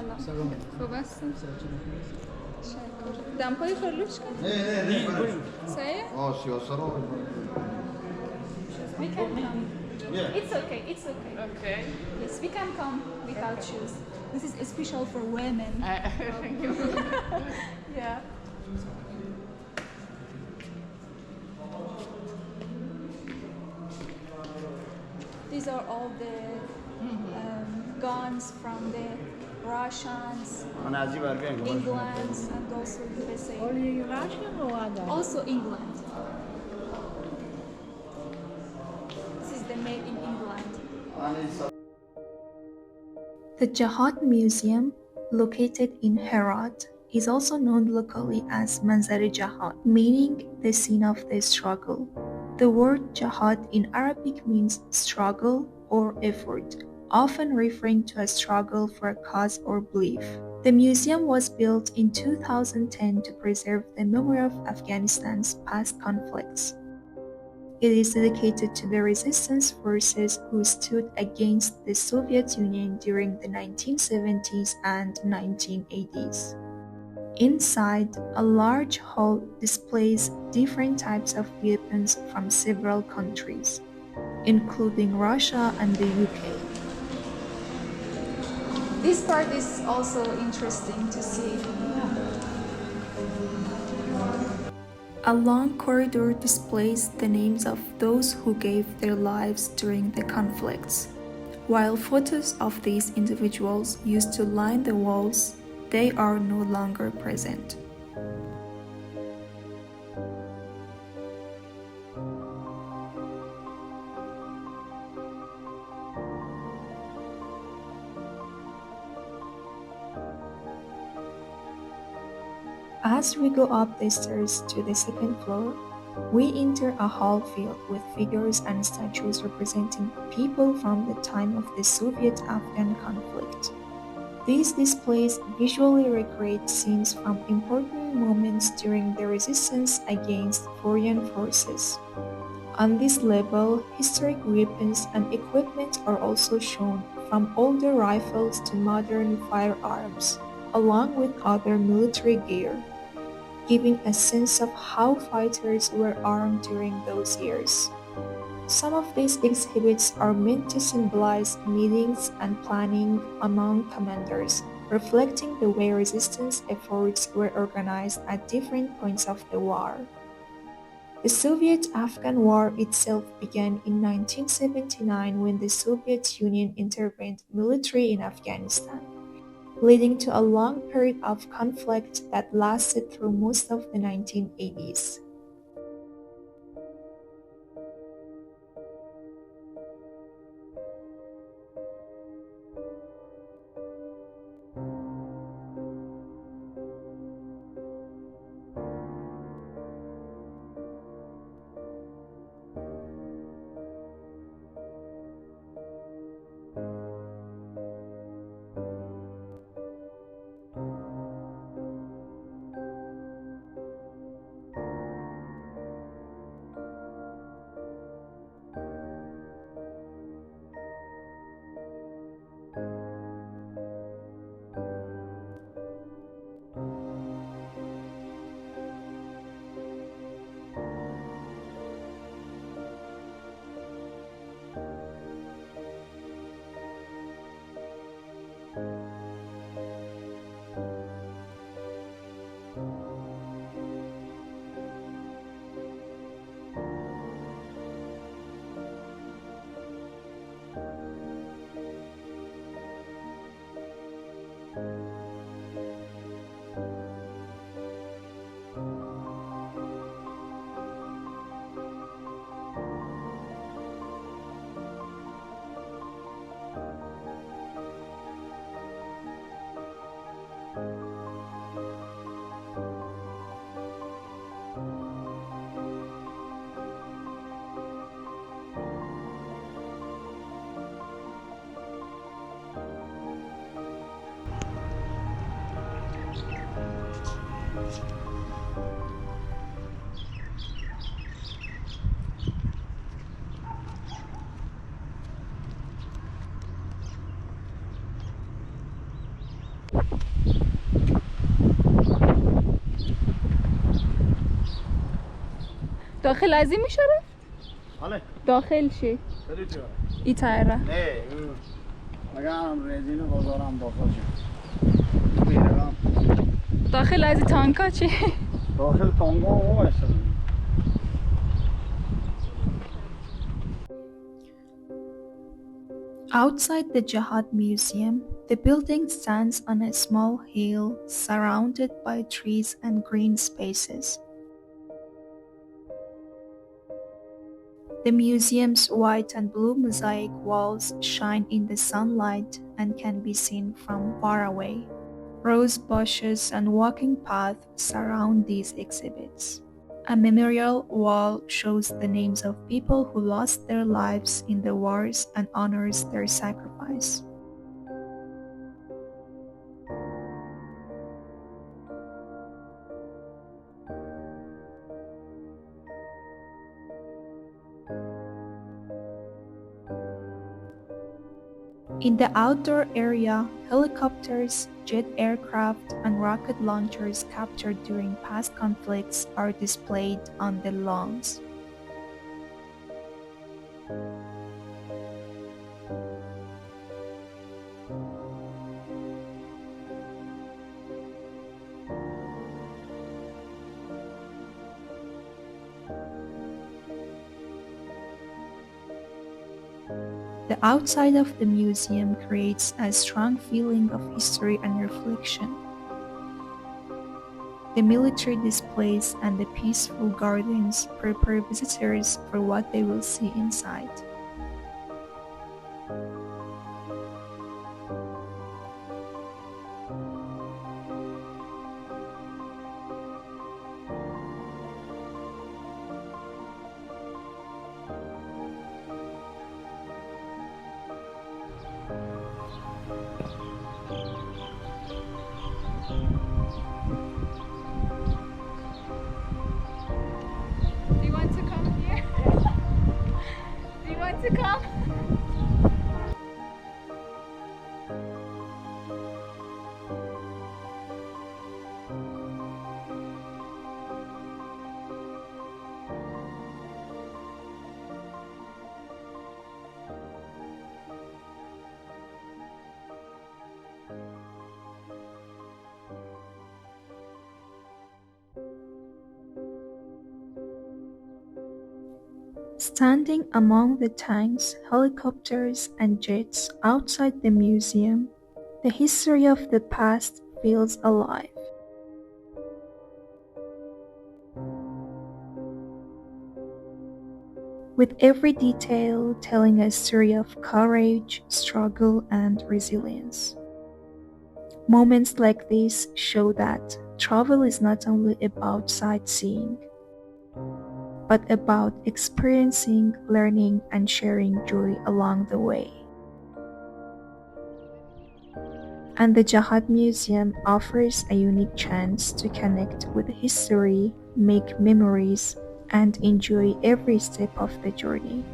لا سلام فبس سلام شكرا دمپایی خلوش کن بریم سایه سیاسرو we can come Yeah. it's okay Okay. yes we can come without shoes this is special for women Thank you. yeah these are all the guns from the Russians, England, and also USA. Only Russian or other? Also England. This is the made in England. The Jihad Museum, located in Herat, is also known locally as Manzar-e-Jihad, meaning the scene of the struggle. The word jihad in Arabic means struggle or effort, often referring to a struggle for a cause or belief. The museum was built in 2010 to preserve the memory of Afghanistan's past conflicts. It is dedicated to the resistance forces who stood against the Soviet Union during the 1970s and 1980s. Inside, a large hall displays different types of weapons from several countries, including Russia and the UK. This part is also interesting to see. A long corridor displays the names of those who gave their lives during the conflicts. While photos of these individuals used to line the walls, they are no longer present. As we go up the stairs to the second floor, we enter a hall filled with figures and statues representing people from the time of the Soviet-Afghan conflict. These displays visually recreate scenes from important moments during the resistance against foreign forces. On this level, historic weapons and equipment are also shown, from older rifles to modern firearms, along with other military gear, giving a sense of how fighters were armed during those years. Some of these exhibits are meant to symbolize meetings and planning among commanders, reflecting the way resistance efforts were organized at different points of the war. The Soviet-Afghan War itself began in 1979 when the Soviet Union intervened militarily in Afghanistan, leading to a long period of conflict that lasted through most of the 1980s. داخل از این میشه رفت؟ حالا داخل شی خیلی چرا؟ ای تایره نه مگه هم رزینو بازارم داخل شد بیرم داخل از این تانکا چی؟ داخل تانگا و اصلا Outside the Jihad Museum, the building stands on a small hill surrounded by trees and green spaces. The museum's white and blue mosaic walls shine in the sunlight and can be seen from far away. Rose bushes and walking paths surround these exhibits. A memorial wall shows the names of people who lost their lives in the wars and honors their sacrifice. In the outdoor area, helicopters, jet aircraft, and rocket launchers captured during past conflicts are displayed on the lawns. The outside of the museum creates a strong feeling of history and reflection. The military displays and the peaceful gardens prepare visitors for what they will see inside. Do you want to come here? Do you want to come? Standing among the tanks, helicopters, and jets outside the museum, the history of the past feels alive. With every detail telling a story of courage, struggle, and resilience. Moments like this show that travel is not only about sightseeing, but about experiencing, learning, and sharing joy along the way. And the Jihad Museum offers a unique chance to connect with history, make memories, and enjoy every step of the journey.